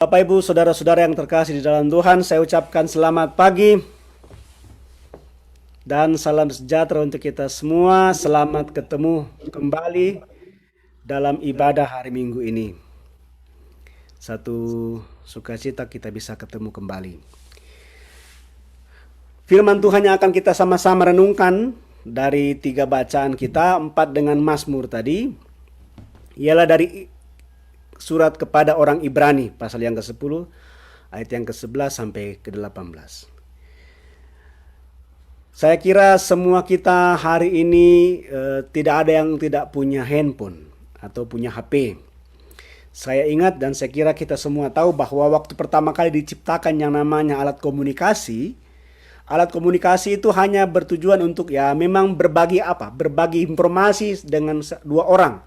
Bapak Ibu saudara-saudara yang terkasih di dalam Tuhan, saya ucapkan selamat pagi dan salam sejahtera untuk kita semua. Selamat ketemu kembali dalam ibadah hari Minggu ini. Satu sukacita kita bisa ketemu kembali. Firman Tuhan yang akan kita sama-sama renungkan dari 3 bacaan kita, 4 dengan Mazmur tadi, ialah dari surat kepada orang Ibrani, pasal yang ke-10, ayat yang ke-11 sampai ke-18. Saya kira semua kita hari ini tidak ada yang tidak punya handphone atau punya HP. Saya ingat dan saya kira kita semua tahu bahwa waktu pertama kali diciptakan yang namanya alat komunikasi itu hanya bertujuan untuk memang berbagi berbagi informasi dengan dua orang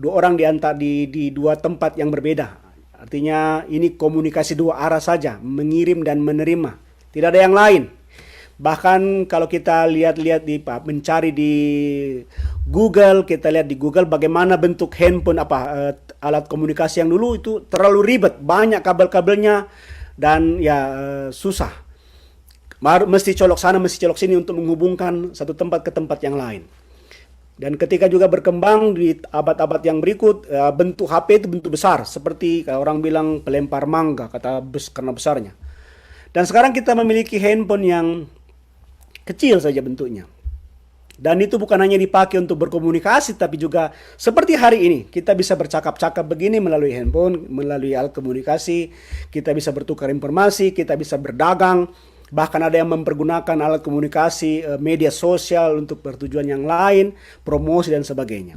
di dua tempat yang berbeda. Artinya ini komunikasi dua arah saja, mengirim dan menerima. Tidak ada yang lain. Bahkan kalau kita lihat-lihat mencari di Google, kita lihat di Google bagaimana bentuk handphone alat komunikasi yang dulu itu terlalu ribet, banyak kabel-kabelnya dan susah. Mesti colok sana, mesti colok sini untuk menghubungkan satu tempat ke tempat yang lain. Dan ketika juga berkembang di abad-abad yang berikut, bentuk HP itu bentuk besar, seperti kalau orang bilang pelempar mangga, karena besarnya. Dan sekarang kita memiliki handphone yang kecil saja bentuknya. Dan itu bukan hanya dipakai untuk berkomunikasi, tapi juga seperti hari ini, kita bisa bercakap-cakap begini melalui handphone, melalui alat komunikasi, kita bisa bertukar informasi, kita bisa berdagang, bahkan ada yang mempergunakan alat komunikasi media sosial untuk bertujuan yang lain, promosi dan sebagainya.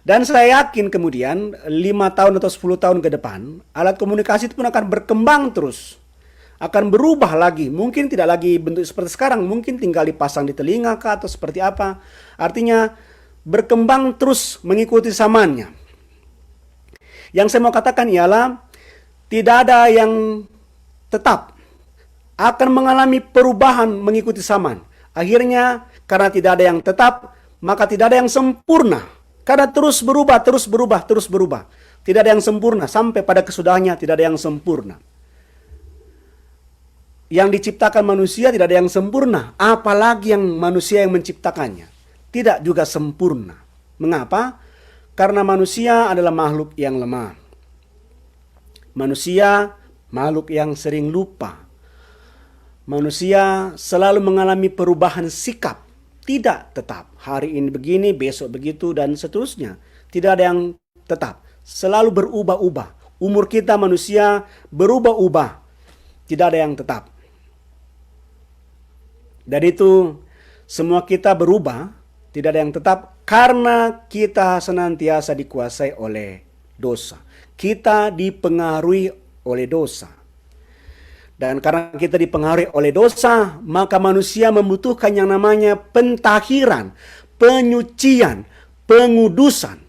Dan saya yakin kemudian 5 tahun atau 10 tahun ke depan, alat komunikasi itu pun akan berkembang terus. Akan berubah lagi, mungkin tidak lagi bentuk seperti sekarang, mungkin tinggal dipasang di telinga kah atau seperti apa. Artinya berkembang terus mengikuti zamannya. Yang saya mau katakan ialah tidak ada yang tetap, akan mengalami perubahan mengikuti zaman. Akhirnya karena tidak ada yang tetap, maka tidak ada yang sempurna. Karena terus berubah, terus berubah, terus berubah. Tidak ada yang sempurna, sampai pada kesudahannya tidak ada yang sempurna. Yang diciptakan manusia tidak ada yang sempurna, apalagi yang manusia yang menciptakannya. Tidak juga sempurna. Mengapa? Karena manusia adalah makhluk yang lemah. Manusia makhluk yang sering lupa. Manusia selalu mengalami perubahan sikap, tidak tetap. Hari ini begini, besok begitu, dan seterusnya. Tidak ada yang tetap, selalu berubah-ubah. Umur kita manusia berubah-ubah, tidak ada yang tetap. Dan itu semua kita berubah, tidak ada yang tetap, karena kita senantiasa dikuasai oleh dosa. Kita dipengaruhi oleh dosa. Dan karena kita dipengaruhi oleh dosa, maka manusia membutuhkan yang namanya pentahiran, penyucian, pengudusan.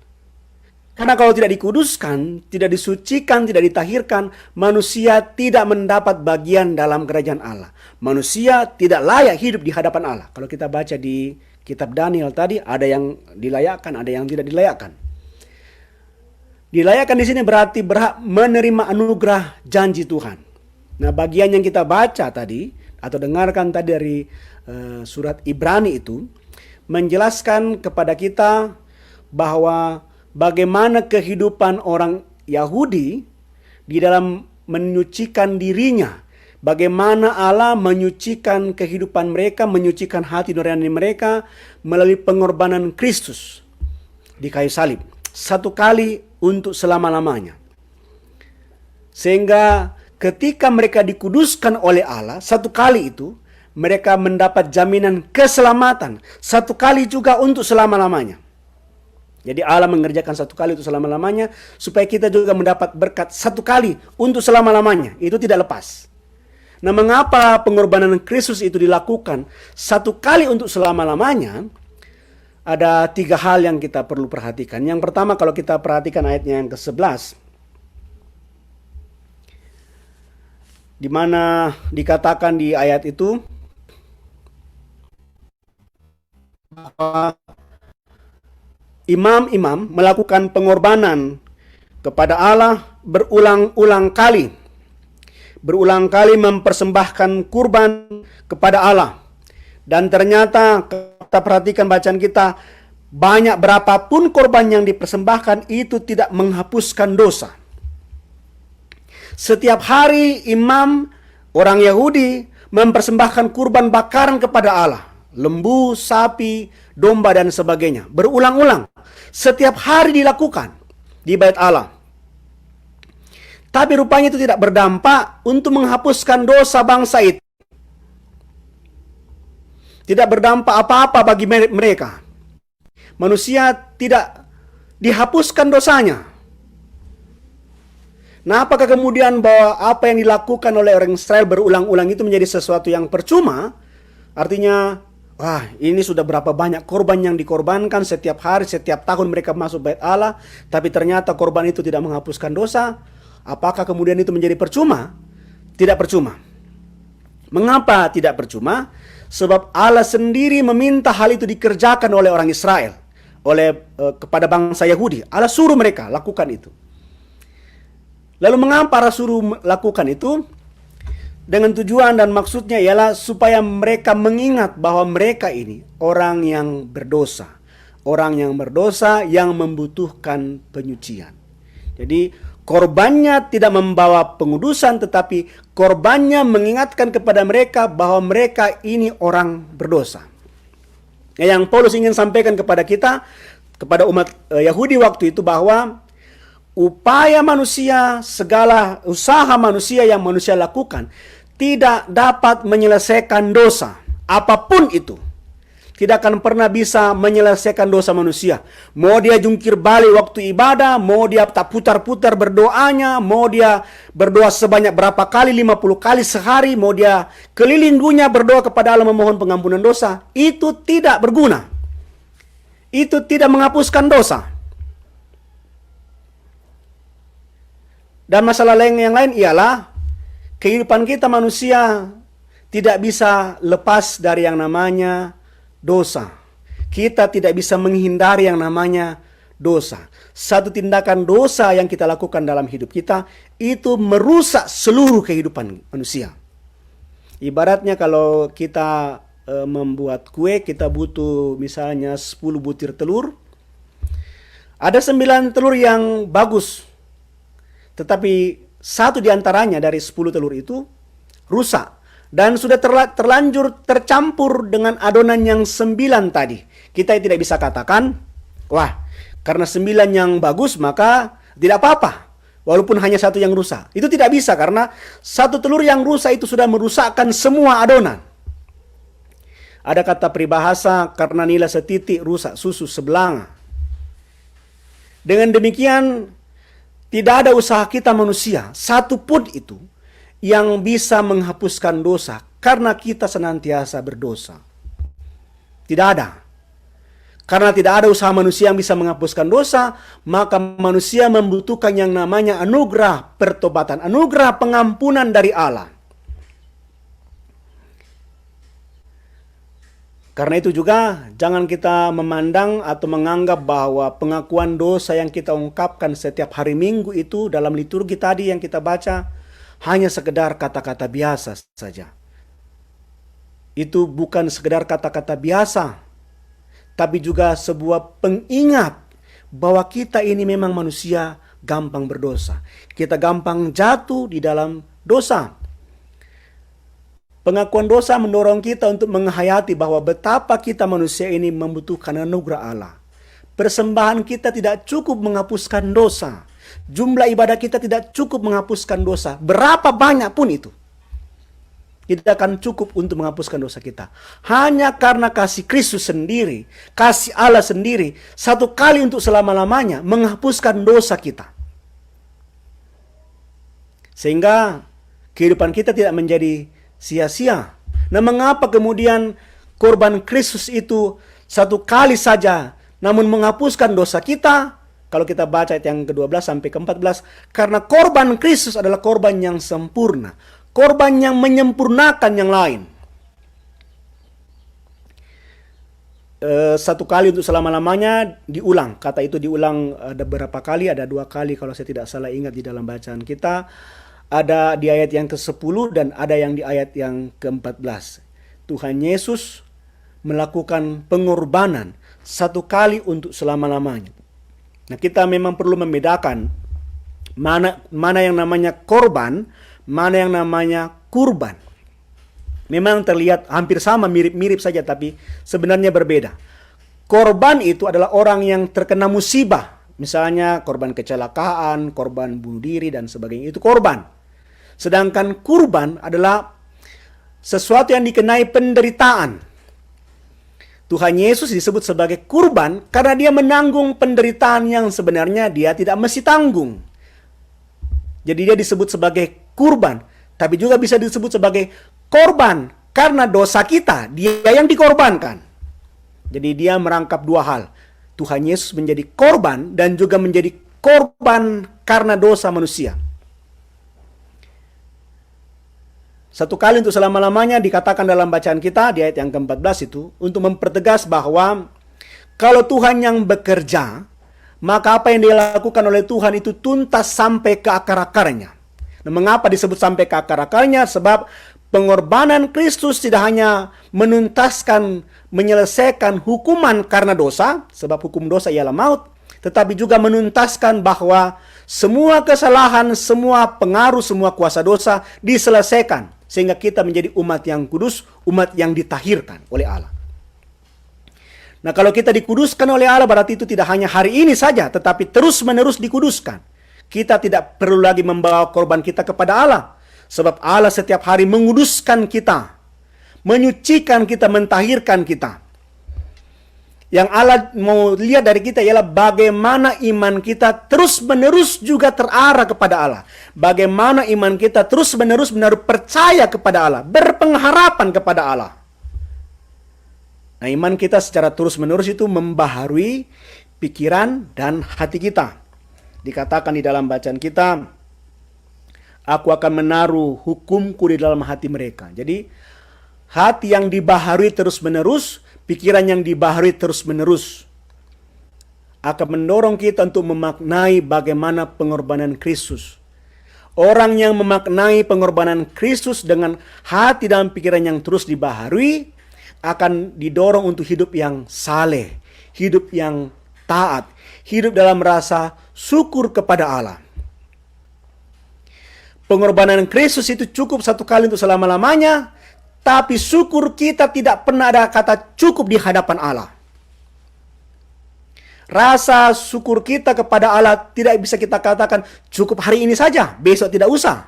Karena kalau tidak dikuduskan, tidak disucikan, tidak ditahirkan, manusia tidak mendapat bagian dalam kerajaan Allah. Manusia tidak layak hidup di hadapan Allah. Kalau kita baca di kitab Daniel tadi, ada yang dilayakkan, ada yang tidak dilayakkan. Dilayakkan di sini berarti berhak menerima anugerah janji Tuhan. Nah, bagian yang kita baca tadi atau dengarkan tadi dari surat Ibrani itu menjelaskan kepada kita bahwa bagaimana kehidupan orang Yahudi di dalam menyucikan dirinya, bagaimana Allah menyucikan kehidupan mereka, menyucikan hati nurani mereka melalui pengorbanan Kristus di kayu salib, satu kali untuk selama-lamanya. Sehingga ketika mereka dikuduskan oleh Allah, satu kali itu, mereka mendapat jaminan keselamatan. Satu kali juga untuk selama-lamanya. Jadi Allah mengerjakan satu kali untuk selama-lamanya, supaya kita juga mendapat berkat satu kali untuk selama-lamanya. Itu tidak lepas. Nah, mengapa pengorbanan Kristus itu dilakukan satu kali untuk selama-lamanya? Ada 3 hal yang kita perlu perhatikan. Yang pertama, kalau kita perhatikan ayatnya yang ke-11, di mana dikatakan di ayat itu bahwa imam-imam melakukan pengorbanan kepada Allah berulang-ulang kali mempersembahkan kurban kepada Allah. Dan ternyata kita perhatikan bacaan kita, banyak berapapun korban yang dipersembahkan itu tidak menghapuskan dosa. Setiap hari imam orang Yahudi mempersembahkan kurban bakaran kepada Allah. Lembu, sapi, domba dan sebagainya. Berulang-ulang. Setiap hari dilakukan di bait Allah. Tapi rupanya itu tidak berdampak untuk menghapuskan dosa bangsa itu. Tidak berdampak apa-apa bagi mereka. Manusia tidak dihapuskan dosanya. Nah, apakah kemudian bahwa apa yang dilakukan oleh orang Israel berulang-ulang itu menjadi sesuatu yang percuma? Artinya, wah, ini sudah berapa banyak korban yang dikorbankan setiap hari, setiap tahun mereka masuk bait Allah, tapi ternyata korban itu tidak menghapuskan dosa. Apakah kemudian itu menjadi percuma? Tidak percuma. Mengapa tidak percuma? Sebab Allah sendiri meminta hal itu dikerjakan oleh orang Israel, kepada bangsa Yahudi. Allah suruh mereka lakukan itu. Lalu mengapa Allah suruh lakukan itu? Dengan tujuan dan maksudnya ialah supaya mereka mengingat bahwa mereka ini orang yang berdosa. Orang yang berdosa yang membutuhkan penyucian. Jadi korbannya tidak membawa pengudusan, tetapi korbannya mengingatkan kepada mereka bahwa mereka ini orang berdosa. Yang Paulus ingin sampaikan kepada kita, kepada umat Yahudi waktu itu, bahwa upaya manusia, segala usaha manusia yang manusia lakukan tidak dapat menyelesaikan dosa. Apapun itu tidak akan pernah bisa menyelesaikan dosa manusia. Mau dia jungkir balik waktu ibadah, mau dia tak putar-putar berdoanya, mau dia berdoa sebanyak berapa kali, 50 kali sehari, mau dia keliling dunia berdoa kepada Allah memohon pengampunan dosa, itu tidak berguna. Itu tidak menghapuskan dosa. Dan masalah yang lain ialah kehidupan kita manusia tidak bisa lepas dari yang namanya dosa. Kita tidak bisa menghindari yang namanya dosa. Satu tindakan dosa yang kita lakukan dalam hidup kita itu merusak seluruh kehidupan manusia. Ibaratnya kalau kita membuat kue, kita butuh misalnya 10 butir telur. Ada 9 telur yang bagus, tetapi satu diantaranya dari 10 telur itu rusak. Dan sudah terlanjur tercampur dengan adonan yang 9 tadi. Kita tidak bisa katakan, wah, karena 9 yang bagus maka tidak apa-apa, walaupun hanya satu yang rusak. Itu tidak bisa, karena satu telur yang rusak itu sudah merusakkan semua adonan. Ada kata peribahasa, karena nila setitik rusak susu sebelanga. Dengan demikian, tidak ada usaha kita manusia, satu pun itu, yang bisa menghapuskan dosa, karena kita senantiasa berdosa. Tidak ada. Karena tidak ada usaha manusia yang bisa menghapuskan dosa, maka manusia membutuhkan yang namanya anugerah pertobatan, anugerah pengampunan dari Allah. Karena itu juga jangan kita memandang atau menganggap bahwa pengakuan dosa yang kita ungkapkan setiap hari Minggu itu dalam liturgi tadi yang kita baca hanya sekedar kata-kata biasa saja. Itu bukan sekedar kata-kata biasa, tapi juga sebuah pengingat bahwa kita ini memang manusia gampang berdosa. Kita gampang jatuh di dalam dosa. Pengakuan dosa mendorong kita untuk menghayati bahwa betapa kita manusia ini membutuhkan anugerah Allah. Persembahan kita tidak cukup menghapuskan dosa. Jumlah ibadah kita tidak cukup menghapuskan dosa. Berapa banyak pun itu tidak akan cukup untuk menghapuskan dosa kita. Hanya karena kasih Kristus sendiri, kasih Allah sendiri, satu kali untuk selama-lamanya menghapuskan dosa kita. Sehingga kehidupan kita tidak menjadi sia-sia. Nah, mengapa kemudian korban Kristus itu satu kali saja namun menghapuskan dosa kita? Kalau kita baca ayat yang ke-12 sampai ke-14, karena korban Kristus adalah korban yang sempurna, korban yang menyempurnakan yang lain. satu kali untuk selama-lamanya diulang. Kata itu diulang ada berapa kali? Ada 2 kali kalau saya tidak salah ingat di dalam bacaan kita. Ada di ayat yang ke-10 dan ada yang di ayat yang ke-14. Tuhan Yesus melakukan pengorbanan satu kali untuk selama-lamanya. Nah, kita memang perlu membedakan mana yang namanya korban, mana yang namanya kurban. Memang terlihat hampir sama, mirip-mirip saja, tapi sebenarnya berbeda. Korban itu adalah orang yang terkena musibah. Misalnya korban kecelakaan, korban bunuh diri, dan sebagainya. Itu korban. Sedangkan kurban adalah sesuatu yang dikenai penderitaan. Tuhan Yesus disebut sebagai kurban karena dia menanggung penderitaan yang sebenarnya dia tidak mesti tanggung. Jadi dia disebut sebagai kurban, tapi juga bisa disebut sebagai korban karena dosa kita, dia yang dikorbankan. Jadi dia merangkap 2 hal. Tuhan Yesus menjadi korban dan juga menjadi korban karena dosa manusia. Satu kali untuk selama-lamanya dikatakan dalam bacaan kita di ayat yang ke-14 itu untuk mempertegas bahwa kalau Tuhan yang bekerja, maka apa yang dilakukan oleh Tuhan itu tuntas sampai ke akar-akarnya. Nah, mengapa disebut sampai ke akar-akarnya? Sebab pengorbanan Kristus tidak hanya menuntaskan, menyelesaikan hukuman karena dosa, sebab hukum dosa ialah maut, tetapi juga menuntaskan bahwa semua kesalahan, semua pengaruh, semua kuasa dosa diselesaikan. Sehingga kita menjadi umat yang kudus, umat yang ditahirkan oleh Allah. Nah, kalau kita dikuduskan oleh Allah, berarti itu tidak hanya hari ini saja, tetapi terus-menerus dikuduskan. Kita tidak perlu lagi membawa korban kita kepada Allah. Sebab Allah setiap hari menguduskan kita, menyucikan kita, mentahirkan kita. Yang Allah mau lihat dari kita ialah bagaimana iman kita terus-menerus juga terarah kepada Allah. Bagaimana iman kita terus-menerus benar percaya kepada Allah, berpengharapan kepada Allah. Nah, iman kita secara terus-menerus itu membaharui pikiran dan hati kita. Dikatakan di dalam bacaan kita, aku akan menaruh hukumku di dalam hati mereka. Jadi, hati yang dibaharui terus-menerus, pikiran yang dibaharui terus-menerus akan mendorong kita untuk memaknai bagaimana pengorbanan Kristus. Orang yang memaknai pengorbanan Kristus dengan hati dan pikiran yang terus dibaharui akan didorong untuk hidup yang saleh, hidup yang taat, hidup dalam rasa syukur kepada Allah. Pengorbanan Kristus itu cukup satu kali untuk selama-lamanya, tapi syukur kita tidak pernah ada kata cukup di hadapan Allah. Rasa syukur kita kepada Allah tidak bisa kita katakan cukup hari ini saja, besok tidak usah.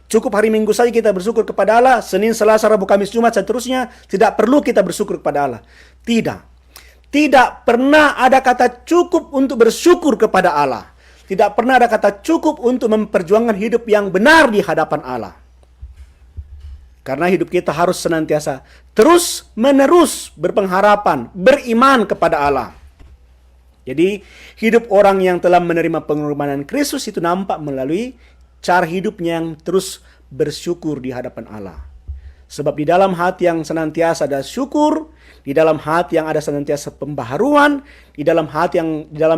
Cukup hari Minggu saja kita bersyukur kepada Allah, Senin, Selasa, Rabu, Kamis, Jumat, seterusnya. Tidak perlu kita bersyukur kepada Allah. Tidak. Tidak pernah ada kata cukup untuk bersyukur kepada Allah. Tidak pernah ada kata cukup untuk memperjuangkan hidup yang benar di hadapan Allah. Karena hidup kita harus senantiasa terus-menerus berpengharapan, beriman kepada Allah. Jadi, hidup orang yang telah menerima pengorbanan Kristus itu nampak melalui cara hidupnya yang terus bersyukur di hadapan Allah. Sebab di dalam hati yang senantiasa ada syukur, di dalam hati yang ada senantiasa pembaharuan, di dalam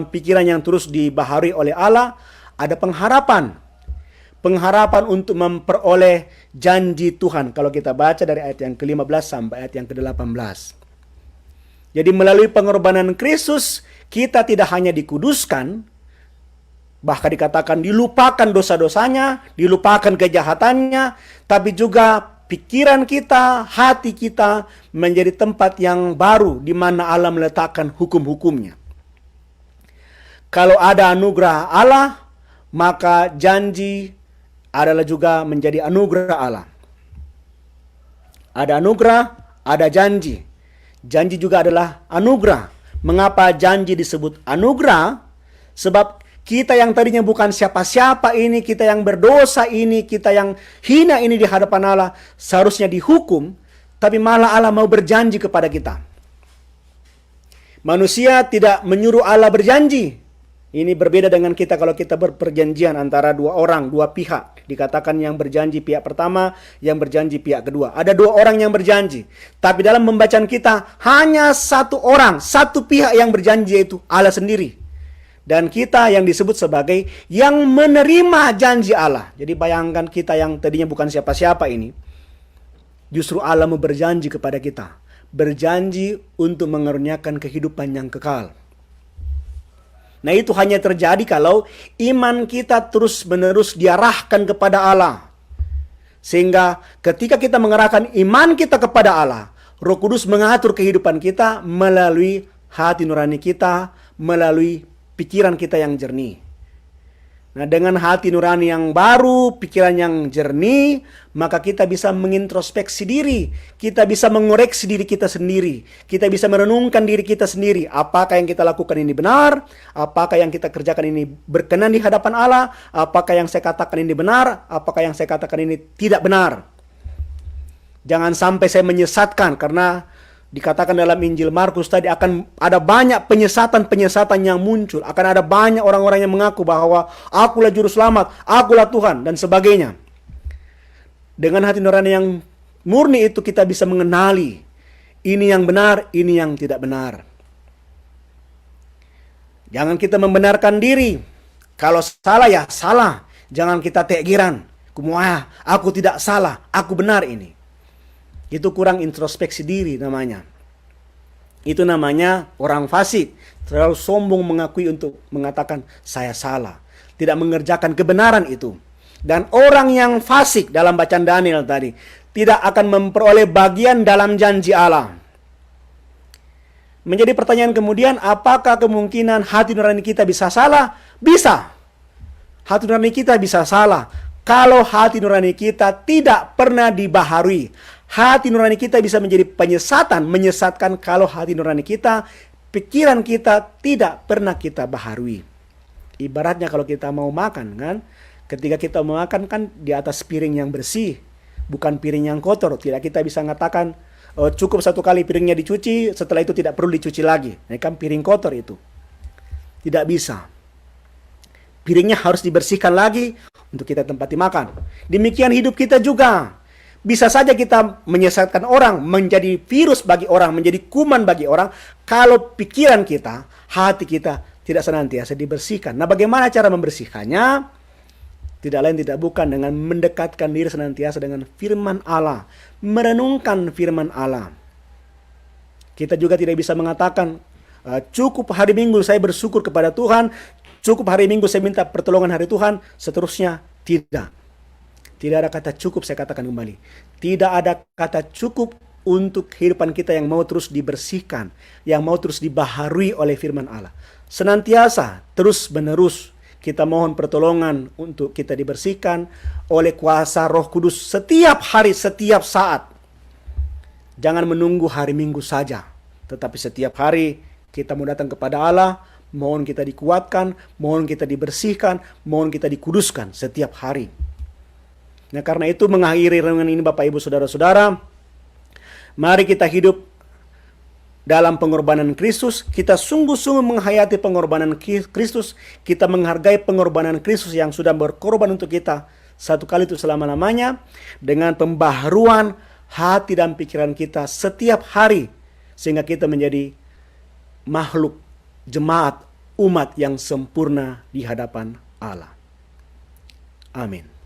pikiran yang terus dibaharui oleh Allah, ada pengharapan. Pengharapan untuk memperoleh janji Tuhan. Kalau kita baca dari ayat yang ke-15 sampai ayat yang ke-18. Jadi melalui pengorbanan Kristus, kita tidak hanya dikuduskan, bahkan dikatakan dilupakan dosa-dosanya, dilupakan kejahatannya, tapi juga pikiran kita, hati kita menjadi tempat yang baru di mana Allah meletakkan hukum-hukumnya. Kalau ada anugerah Allah, maka janji adalah juga menjadi anugerah Allah. Ada anugerah, ada janji. Janji juga adalah anugerah. Mengapa janji disebut anugerah? Sebab kita yang tadinya bukan siapa-siapa ini, kita yang berdosa ini, kita yang hina ini di hadapan Allah, seharusnya dihukum, tapi malah Allah mau berjanji kepada kita. Manusia tidak menyuruh Allah berjanji. Ini berbeda dengan kita kalau kita berperjanjian antara dua orang, dua pihak. Dikatakan yang berjanji pihak pertama, yang berjanji pihak kedua. Ada dua orang yang berjanji. Tapi dalam pembacaan kita, hanya satu orang, satu pihak yang berjanji, yaitu Allah sendiri. Dan kita yang disebut sebagai yang menerima janji Allah. Jadi bayangkan kita yang tadinya bukan siapa-siapa ini. Justru Allah mau berjanji kepada kita. Berjanji untuk mengaruniakan kehidupan yang kekal. Nah, itu hanya terjadi kalau iman kita terus-menerus diarahkan kepada Allah. Sehingga ketika kita mengarahkan iman kita kepada Allah, Roh Kudus mengatur kehidupan kita melalui hati nurani kita, melalui pikiran kita yang jernih. Nah, dengan hati nurani yang baru, pikiran yang jernih, maka kita bisa mengintrospeksi diri. Kita bisa mengoreksi diri kita sendiri. Kita bisa merenungkan diri kita sendiri. Apakah yang kita lakukan ini benar? Apakah yang kita kerjakan ini berkenan di hadapan Allah? Apakah yang saya katakan ini benar? Apakah yang saya katakan ini tidak benar? Jangan sampai saya menyesatkan, karena dikatakan dalam Injil Markus tadi akan ada banyak penyesatan-penyesatan yang muncul. Akan ada banyak orang-orang yang mengaku bahwa akulah juru selamat, akulah Tuhan, dan sebagainya. Dengan hati nurani yang murni itu kita bisa mengenali ini yang benar, ini yang tidak benar. Jangan kita membenarkan diri. Kalau salah ya salah. Jangan kita tegiran. Aku tidak salah, aku benar ini. Itu kurang introspeksi diri namanya. Itu namanya orang fasik. Terlalu sombong mengakui untuk mengatakan saya salah. Tidak mengerjakan kebenaran itu. Dan orang yang fasik dalam bacaan Daniel tadi tidak akan memperoleh bagian dalam janji Allah. Menjadi pertanyaan kemudian, apakah kemungkinan hati nurani kita bisa salah? Bisa. Hati nurani kita bisa salah kalau hati nurani kita tidak pernah dibaharui. Hati nurani kita bisa menjadi menyesatkan kalau hati nurani kita, pikiran kita tidak pernah kita baharui. Ibaratnya kalau kita mau makan kan, ketika kita mau makan kan di atas piring yang bersih, bukan piring yang kotor. Tidak kita bisa mengatakan cukup satu kali piringnya dicuci, setelah itu tidak perlu dicuci lagi. Ini kan piring kotor itu. Tidak bisa. Piringnya harus dibersihkan lagi untuk kita tempati makan. Demikian hidup kita juga. Bisa saja kita menyesatkan orang, menjadi virus bagi orang, menjadi kuman bagi orang, kalau pikiran kita, hati kita tidak senantiasa dibersihkan. Nah, bagaimana cara membersihkannya? Tidak lain tidak bukan dengan mendekatkan diri senantiasa dengan firman Allah, merenungkan firman Allah. Kita juga tidak bisa mengatakan, cukup hari Minggu saya bersyukur kepada Tuhan, cukup hari Minggu saya minta pertolongan hari Tuhan, seterusnya. Tidak. Tidak ada kata cukup, saya katakan kembali. Tidak ada kata cukup untuk kehidupan kita yang mau terus dibersihkan, yang mau terus dibaharui oleh firman Allah. Senantiasa, terus menerus, kita mohon pertolongan untuk kita dibersihkan oleh kuasa Roh Kudus setiap hari, setiap saat. Jangan menunggu hari Minggu saja, tetapi setiap hari kita mau datang kepada Allah, mohon kita dikuatkan, mohon kita dibersihkan, mohon kita dikuduskan setiap hari. Nah, karena itu mengakhiri renungan ini Bapak Ibu Saudara-saudara, mari kita hidup dalam pengorbanan Kristus. Kita sungguh-sungguh menghayati pengorbanan Kristus. Kita menghargai pengorbanan Kristus yang sudah berkorban untuk kita satu kali itu selama-lamanya, dengan pembaharuan hati dan pikiran kita setiap hari, sehingga kita menjadi makhluk jemaat, umat yang sempurna di hadapan Allah. Amin.